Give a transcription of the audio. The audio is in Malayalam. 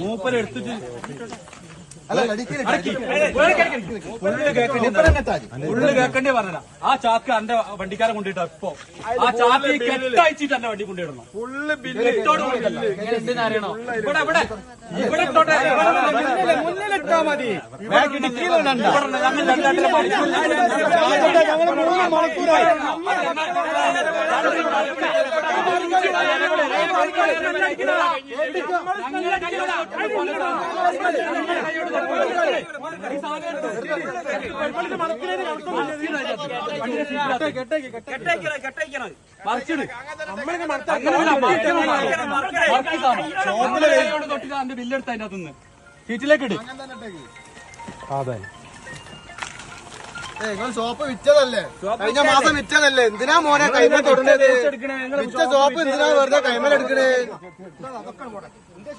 മൂപ്പര് എടുത്തിട്ട് ഉള്ളു കേക്കണ്ടേ പറഞ്ഞ ആ ചാക്ക് എന്റെ വണ്ടിക്കാരൻ കൊണ്ടിട്ടാ ഇപ്പൊ ആ ചാക്ക് കെട്ടയച്ചിട്ട് എന്റെ വണ്ടി കൊണ്ടിടണം ഫുള്ള് എന്തിനറിയണോ ഇവിടെ ഇവിടെ ഇവിടെ മുന്നിലിട്ടാ മതി തൊട്ടിട്ട് ബില്ലെടുത്ത അതിന്റെ അകത്തുനിന്ന് സീറ്റിലേക്ക് ഇട്. അതെ നിങ്ങൾ സോപ്പ് വിറ്റതല്ലേ, കഴിഞ്ഞ മാസം വിറ്റതല്ലേ, എന്തിനാ മോനെ കൈമേൽ തൊടുന്നത്? വിറ്റ സോപ്പ് എന്തിനാ വെറുതെ കൈമേൽ എടുക്കണേ?